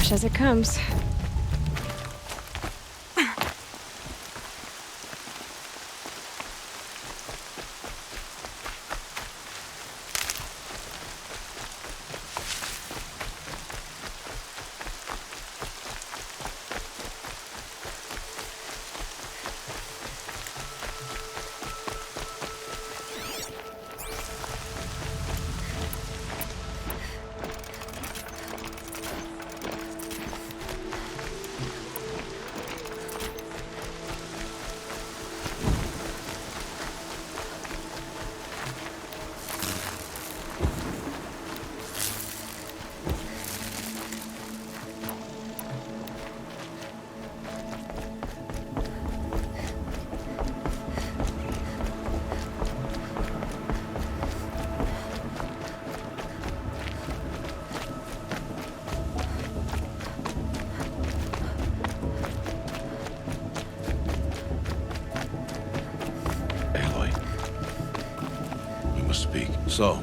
Fresh as it comes. So,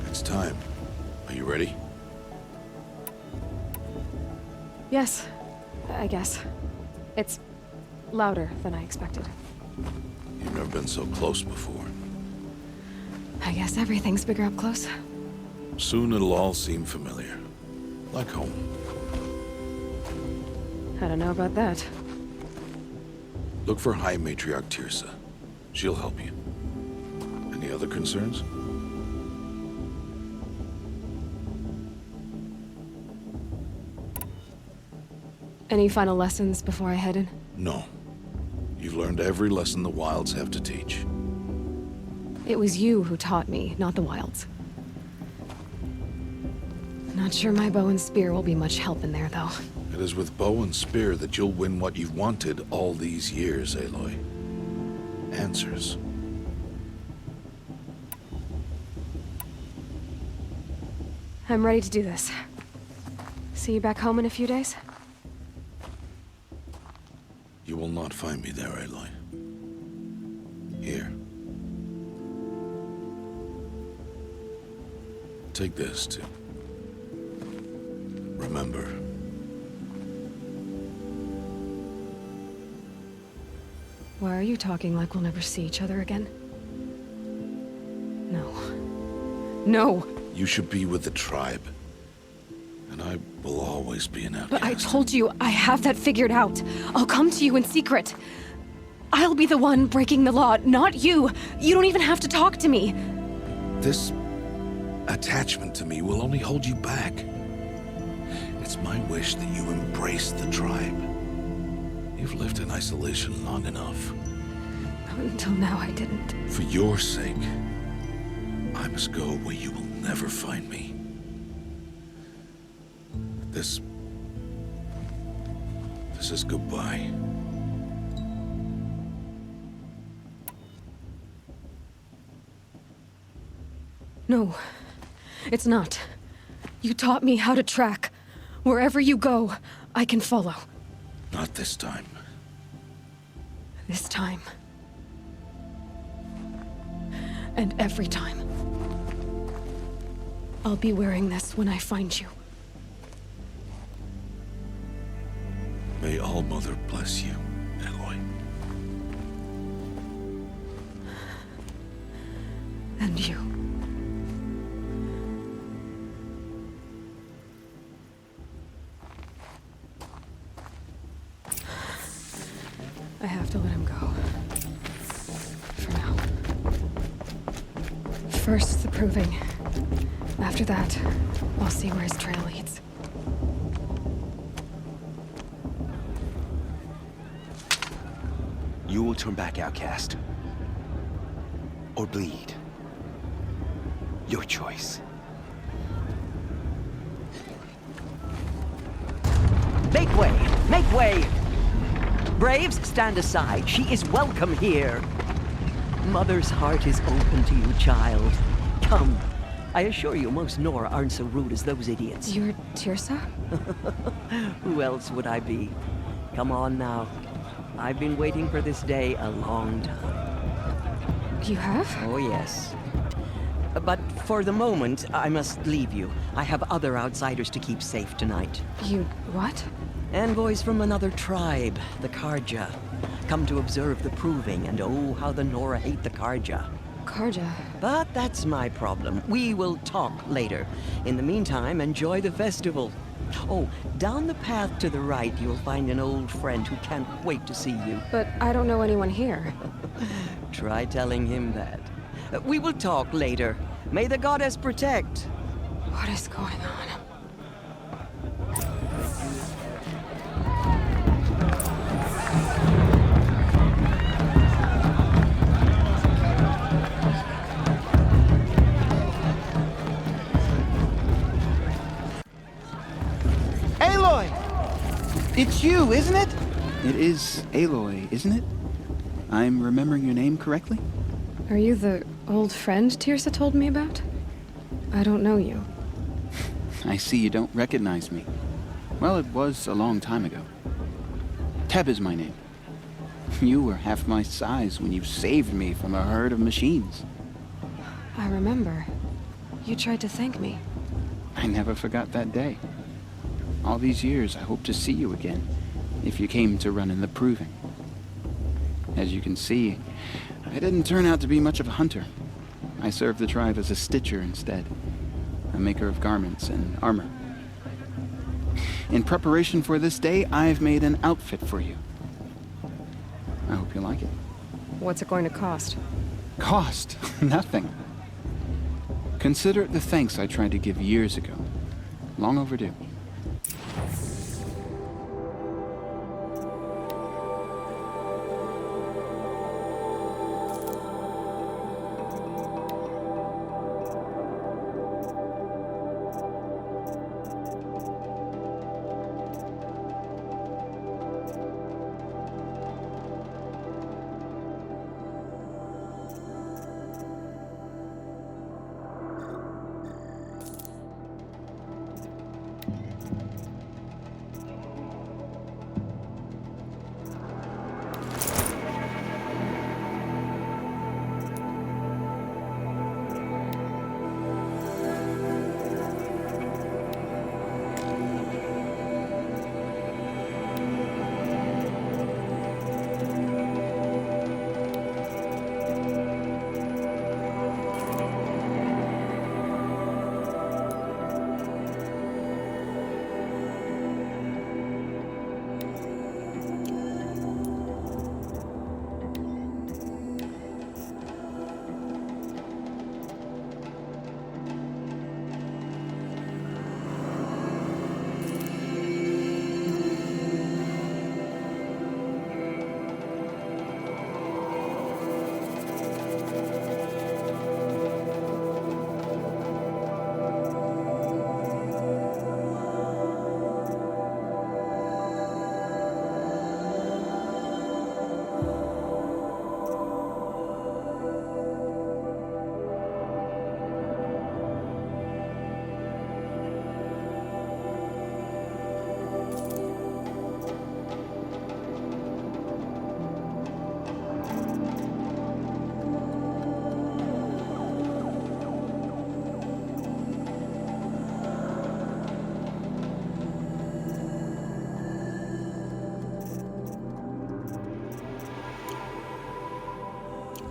it's time. Are you ready? Yes, I guess. It's louder than I expected. You've never been so close before. I guess everything's bigger up close. Soon it'll all seem familiar. Like home. I don't know about that. Look for High Matriarch Tirsa. She'll help you. Any other concerns? Any final lessons before I head in? No. You've learned every lesson the Wilds have to teach. It was you who taught me, not the Wilds. Not sure my bow and spear will be much help in there, though. It is with bow and spear that you'll win what you've wanted all these years, Aloy. Answers. I'm ready to do this. See you back home in a few days? You will not find me there, Aloy. Here. Take this to remember. Why are you talking like we'll never see each other again? No. No! You should be with the tribe. And I will always be an outcast. But I told you, I have that figured out. I'll come to you in secret. I'll be the one breaking the law, not you. You don't even have to talk to me. This attachment to me will only hold you back. It's my wish that you embrace the tribe. You've lived in isolation long enough. Until now, I didn't. For your sake, I must go where you will never find me. This is goodbye. No, it's not. You taught me how to track. Wherever you go, I can follow. Not this time. This time. And every time. I'll be wearing this when I find you. May All-Mother bless you, Aloy. And you. I have to let him go. For now. First, the proving. After that, I'll see where his trail leads. You will turn back, outcast. Or bleed. Your choice. Make way! Make way! Braves, stand aside. She is welcome here. Mother's heart is open to you, child. Come. I assure you, most Nora aren't so rude as those idiots. You're Tirsa? Who else would I be? Come on now. I've been waiting for this day a long time. You have? Oh, yes. But for the moment, I must leave you. I have other outsiders to keep safe tonight. You what? Envoys from another tribe, the Karja. Come to observe the proving, and oh, how the Nora hate the Karja. Karja. But that's my problem. We will talk later. In the meantime, enjoy the festival. Oh, down the path to the right, you'll find an old friend who can't wait to see you. But I don't know anyone here. Try telling him that. We will talk later. May the goddess protect. What is going on? Aloy! It's you, isn't it? It is Aloy, isn't it? I'm remembering your name correctly? Are you the old friend Tirsa told me about? I don't know you. I see you don't recognize me. Well, it was a long time ago. Teb is my name. You were half my size when you saved me from a herd of machines. I remember. You tried to thank me. I never forgot that day. All these years, I hope to see you again, if you came to run in the proving. As you can see, I didn't turn out to be much of a hunter. I served the tribe as a stitcher instead, a maker of garments and armor. In preparation for this day, I've made an outfit for you. I hope you like it. What's it going to cost? Cost? Nothing. Consider it the thanks I tried to give years ago. Long overdue.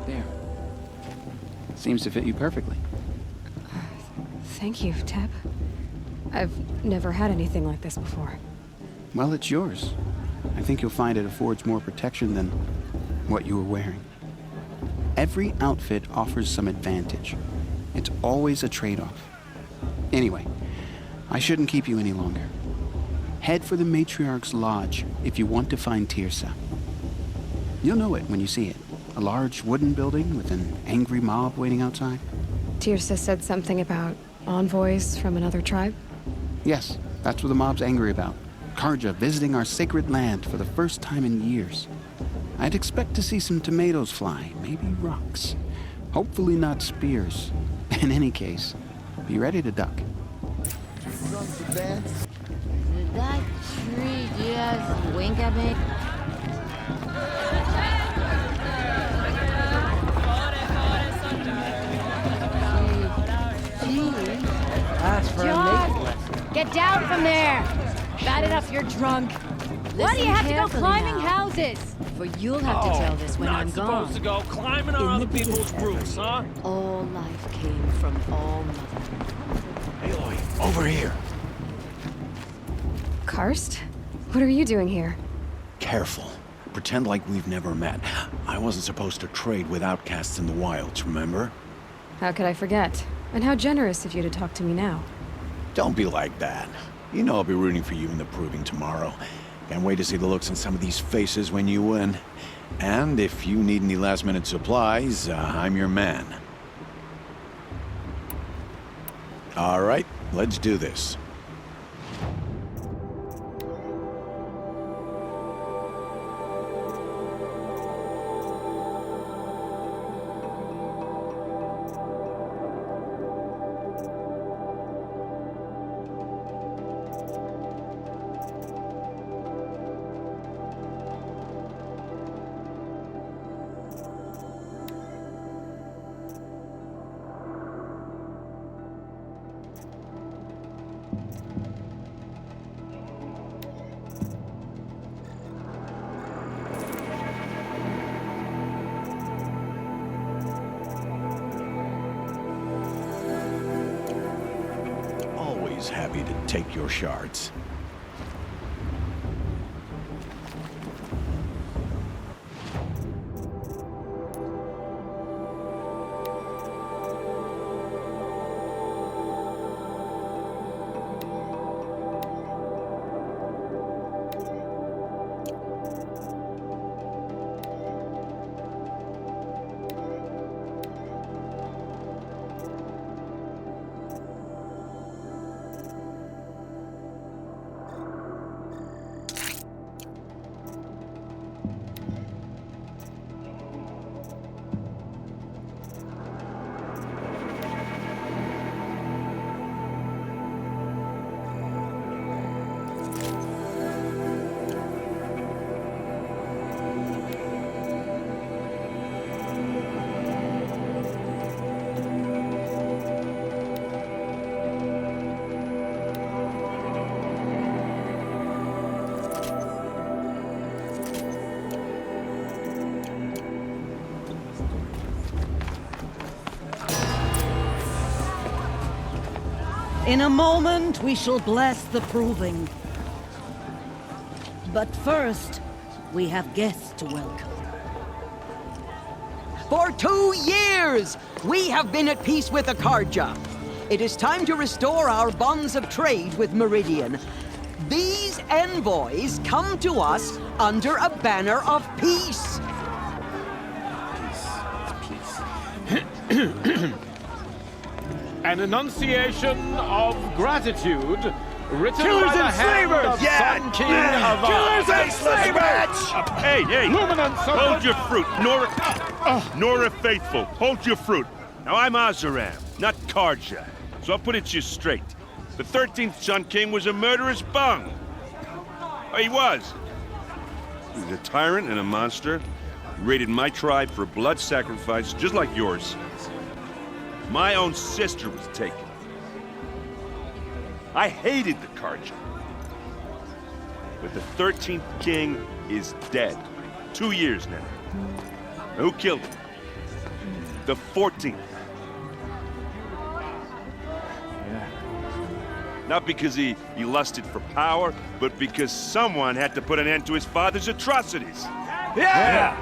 There. Seems to fit you perfectly. Thank you, Teb. I've never had anything like this before. Well, it's yours. I think you'll find it affords more protection than what you were wearing. Every outfit offers some advantage. It's always a trade-off. Anyway, I shouldn't keep you any longer. Head for the Matriarch's Lodge if you want to find Tirsa. You'll know it when you see it. A large wooden building with an angry mob waiting outside. Tirsa said something about envoys from another tribe? Yes, that's what the mob's angry about. Karja visiting our sacred land for the first time in years. I'd expect to see some tomatoes fly, maybe rocks. Hopefully not spears. In any case, be ready to duck. Did that tree just wink at me? Get down from there! Bad enough you're drunk. Why do you have to go climbing houses? For you'll have to tell this when I'm gone. Supposed to go climbing on other people's roofs, huh? All life came from all mother. Aloy, over here. Karst? What are you doing here? Careful. Pretend like we've never met. I wasn't supposed to trade with outcasts in the wilds, remember? How could I forget? And how generous of you to talk to me now. Don't be like that. You know I'll be rooting for you in the proving tomorrow. Can't wait to see the looks on some of these faces when you win. And if you need any last-minute supplies, I'm your man. All right, let's do this. Happy to take your shards. In a moment, we shall bless the proving. But first, we have guests to welcome. For 2 years, we have been at peace with Akarja. It is time to restore our bonds of trade with Meridian. These envoys come to us under a banner of peace. An enunciation of gratitude written Killers by the and hand slavers! of Sun King of Killers and slavers! Hey, hey! Luminance of Hold the- your fruit, Nora Faithful. Hold your fruit. Now I'm Azaram, not Karja, so I'll put it to you straight. The 13th Sun King was a murderous bung. Oh, he was. He was a tyrant and a monster. He raided my tribe for blood sacrifice, just like yours. My own sister was taken. I hated the Karja. But the 13th king is dead. 2 years now. Now who killed him? The 14th. Not because he lusted for power, but because someone had to put an end to his father's atrocities. Yeah!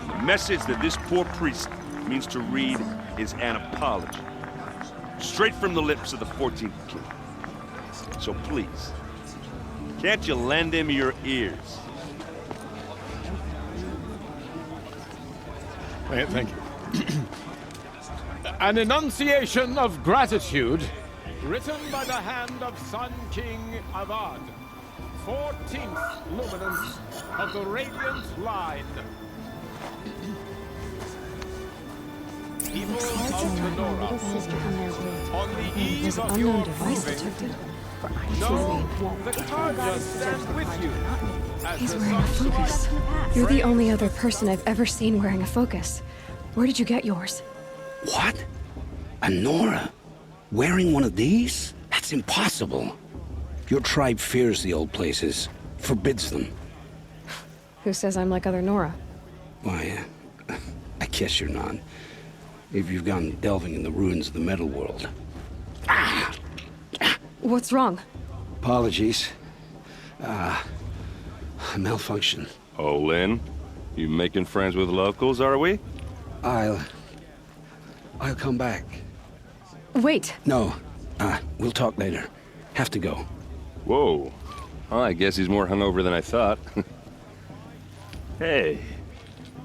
The message that this poor priest means to read is an apology. Straight from the lips of the 14th king. So please, can't you lend him your ears? Thank you. An enunciation of gratitude written by the hand of Sun King Avad, 14th luminance of the Radiant Line. People of the Nora, on the eve of your proving, know the Karja stand with you. As He's the wearing a sun focus. You're the only other person I've ever seen wearing a focus. Where did you get yours? What? A Nora? Wearing one of these? That's That's impossible. Your tribe fears the old places, forbids them. Who says I'm like other Nora? Why, I guess you're not. If you've gone delving in the ruins of the metal world. What's wrong? Apologies. Malfunction. Oh, Lynn? You making friends with locals, are we? I'll come back. Wait. No. We'll talk later. Have to go. Whoa. Well, I guess he's more hungover than I thought. Hey,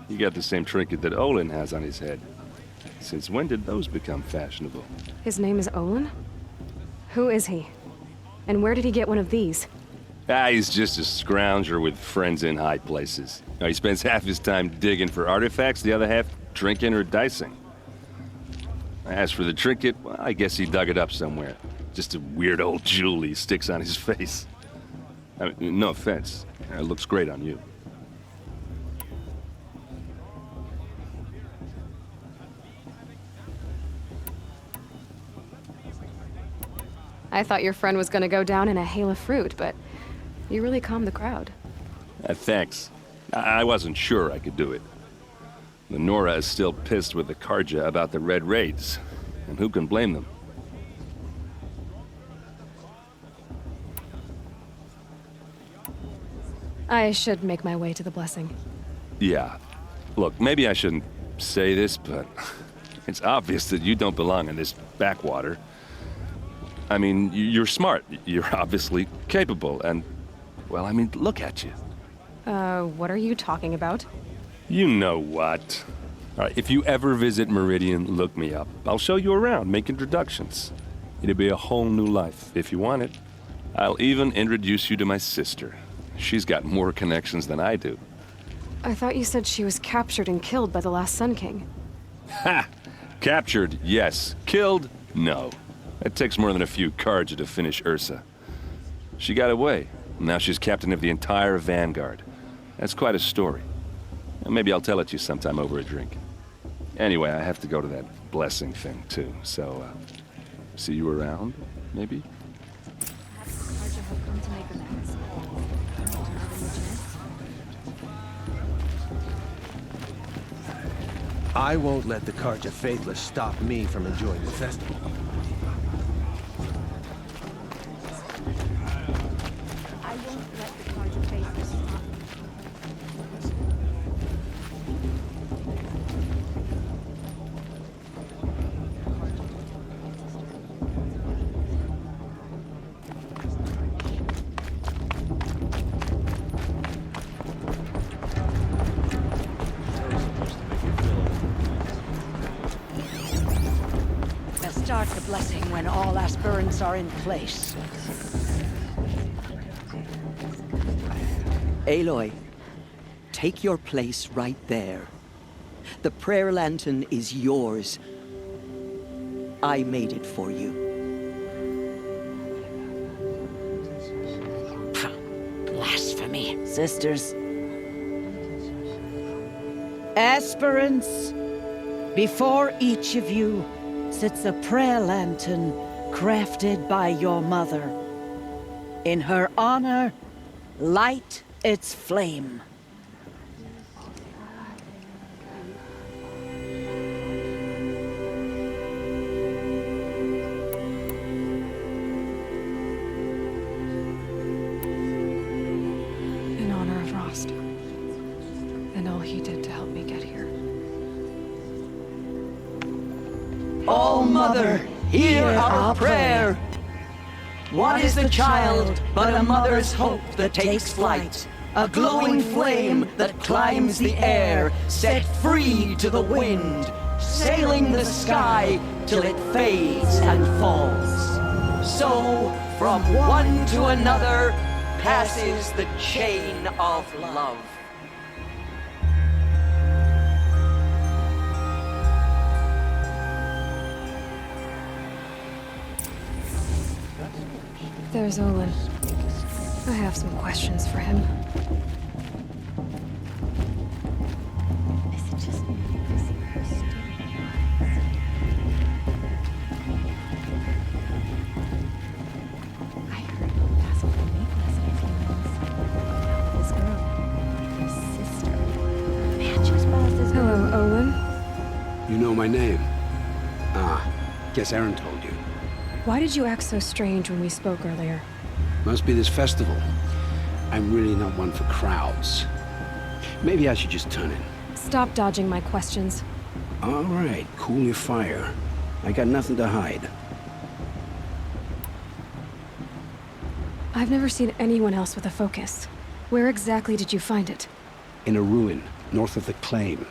you got the same trinket that Olin has on his head. Since when did those become fashionable? His name is Olin? Who is he? And where did he get one of these? He's just a scrounger with friends in high places. He spends half his time digging for artifacts, the other half drinking or dicing. As for the trinket, well, I guess he dug it up somewhere. Just a weird old jewel he sticks on his face. I mean, no offense. It looks great on you. I thought your friend was gonna go down in a hail of fruit, but you really calmed the crowd. Thanks. I wasn't sure I could do it. The Nora is still pissed with the Karja about the Red Raids, and who can blame them? I should make my way to the blessing. Yeah. Look, maybe I shouldn't say this, but it's obvious that you don't belong in this backwater. I mean, you're smart. You're obviously capable, and, well, I mean, look at you. What are you talking about? You know what. All right, if you ever visit Meridian, look me up. I'll show you around, make introductions. It'll be a whole new life, if you want it. I'll even introduce you to my sister. She's got more connections than I do. I thought you said she was captured and killed by the last Sun King. Ha! Captured, yes. Killed, no. It takes more than a few Karja to finish Ursa. She got away. Now she's captain of the entire Vanguard. That's quite a story. Maybe I'll tell it to you sometime over a drink. Anyway, I have to go to that blessing thing, too. So, see you around, maybe? I won't let the Karja Faithless stop me from enjoying the festival. I won't let the Karja Faithless stop. Start the blessing when all aspirants are in place. Aloy, take your place right there. The prayer lantern is yours. I made it for you. Blasphemy, sisters. Aspirants, before each of you sits a prayer lantern crafted by your mother. In her honor, light its flame. In honor of Rost. And all he did to help me get here. Oh, Mother, hear our prayer. What is the child but a mother's hope that takes flight? A glowing flame that climbs the air, set free to the wind, sailing the sky till it fades and falls. So, from one to another, passes the chain of love. There's Olin. I have some questions for him. know my name? Ah, guess Aaron told you. Why did you act so strange when we spoke earlier? Must be this festival. I'm really not one for crowds. Maybe I should just turn in. Stop dodging my questions. All right, cool your fire. I got nothing to hide. I've never seen anyone else with a focus. Where exactly did you find it? In a ruin, north of the Claim.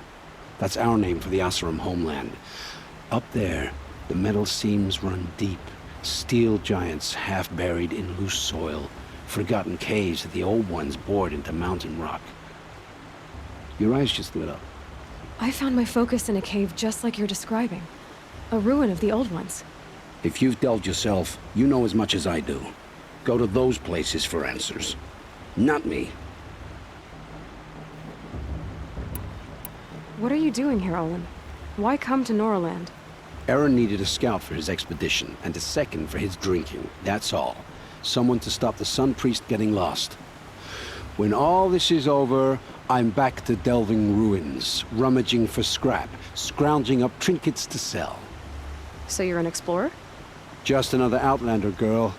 That's our name for the Asuram homeland. Up there, the metal seams run deep. Steel giants half buried in loose soil. Forgotten caves that the old ones bored into mountain rock. Your eyes just lit up. I found my focus in a cave just like you're describing. A ruin of the old ones. If you've delved yourself, you know as much as I do. Go to those places for answers. Not me. What are you doing here, Olin? Why come to Norland? Aaron needed a scout for his expedition, and a second for his drinking. That's all. Someone to stop the Sun Priest getting lost. When all this is over, I'm back to delving ruins, rummaging for scrap, scrounging up trinkets to sell. So you're an explorer? Just another Outlander, girl.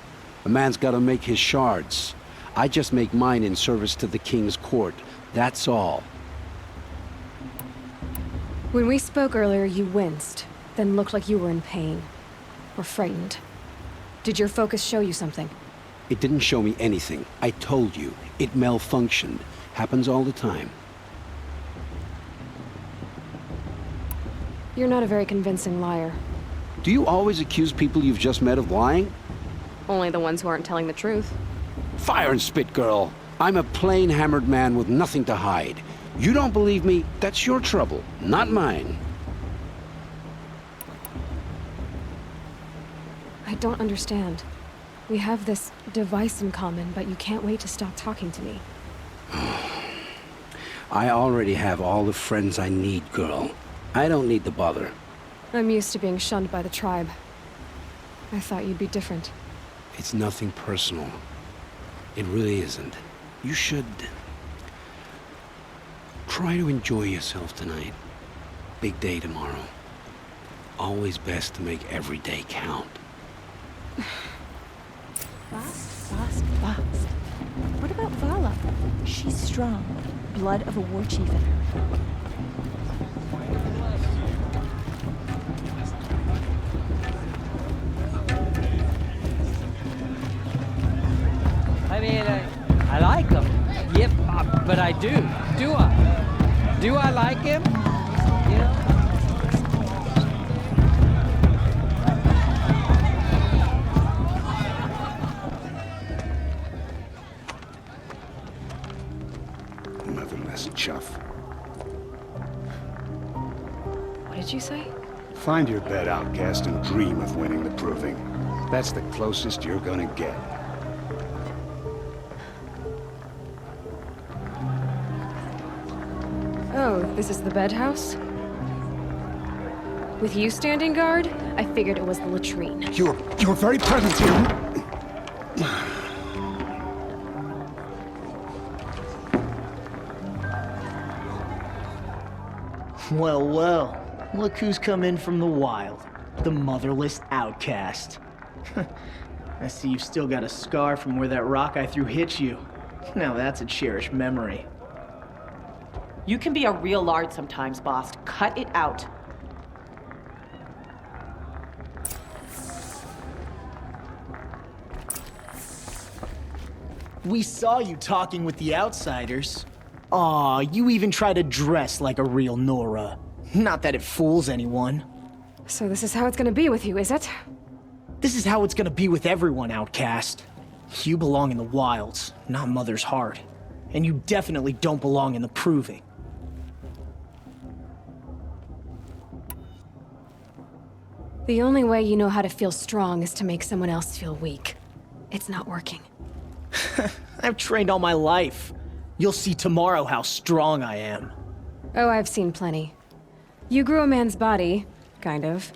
A man's gotta make his shards. I just make mine in service to the King's court. That's all. When we spoke earlier, you winced, then looked like you were in pain. Or frightened. Did your focus show you something? It didn't show me anything. I told you. It malfunctioned. Happens all the time. You're not a very convincing liar. Do you always accuse people you've just met of lying? Only the ones who aren't telling the truth. Fire and spit, girl. I'm a plain hammered man with nothing to hide. You don't believe me? That's your trouble, not mine. I don't understand. We have this device in common, but you can't wait to stop talking to me. I already have all the friends I need, girl. I don't need the bother. I'm used to being shunned by the tribe. I thought you'd be different. It's nothing personal. It really isn't. You should... try to enjoy yourself tonight. Big day tomorrow. Always best to make every day count. Fast. What about Vala? She's strong. Blood of a war chief in her. I mean, I like him. Yep, but I do. Do I? Do I like him? You know? Nothing less chuff. What did you say? Find your bed, outcast, and dream of winning the proving. That's the closest you're gonna get. Oh, this is the bed house? With you standing guard, I figured it was the latrine. Your very presence here... Well, look who's come in from the wild. The motherless outcast. I see you've still got a scar from where that rock I threw hit you. Now that's a cherished memory. You can be a real lard sometimes, boss. Cut it out. We saw you talking with the outsiders. Aw, you even try to dress like a real Nora. Not that it fools anyone. So this is how it's gonna be with you, is it? This is how it's gonna be with everyone, outcast. You belong in the wilds, not Mother's Heart. And you definitely don't belong in the proving. The only way you know how to feel strong is to make someone else feel weak. It's not working. I've trained all my life. You'll see tomorrow how strong I am. Oh, I've seen plenty. You grew a man's body, kind of.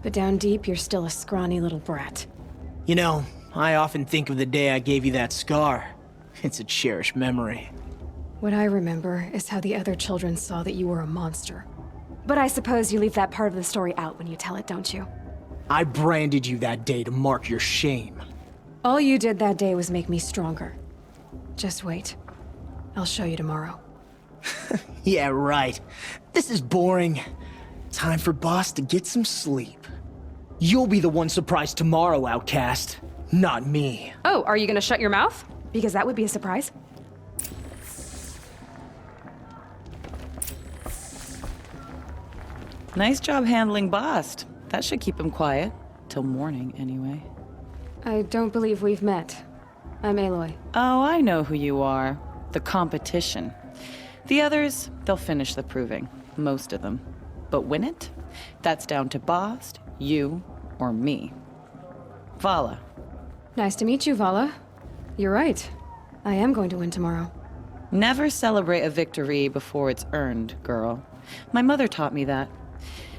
But down deep, you're still a scrawny little brat. You know, I often think of the day I gave you that scar. It's a cherished memory. What I remember is how the other children saw that you were a monster. But I suppose you leave that part of the story out when you tell it, don't you? I branded you that day to mark your shame. All you did that day was make me stronger. Just wait. I'll show you tomorrow. Yeah, right. This is boring. Time for Boss to get some sleep. You'll be the one surprised tomorrow, outcast. Not me. Oh, are you gonna shut your mouth? Because that would be a surprise. Nice job handling Bast. That should keep him quiet. Till morning, anyway. I don't believe we've met. I'm Aloy. Oh, I know who you are. The competition. The others, they'll finish the proving. Most of them. But win it? That's down to Bast, you, or me. Vala. Nice to meet you, Vala. You're right. I am going to win tomorrow. Never celebrate a victory before it's earned, girl. My mother taught me that.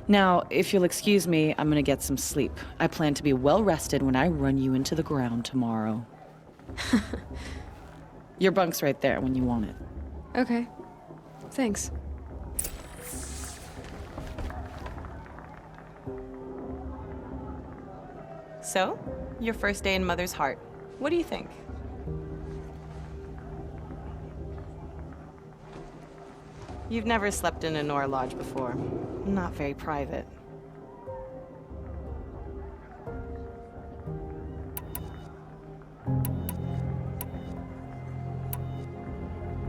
Now, if you'll excuse me, I'm gonna get some sleep. I plan to be well rested when I run you into the ground tomorrow. Your bunk's right there when you want it. Okay. Thanks. So, your first day in Mother's Heart. What do you think? You've never slept in a Nora lodge before. Not very private.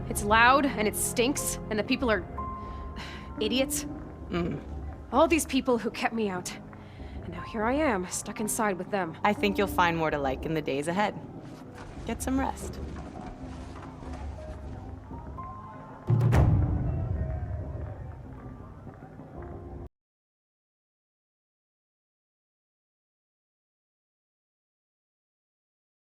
It's loud, and it stinks, and the people are... idiots. All these people who kept me out. And now here I am, stuck inside with them. I think you'll find more to like in the days ahead. Get some rest.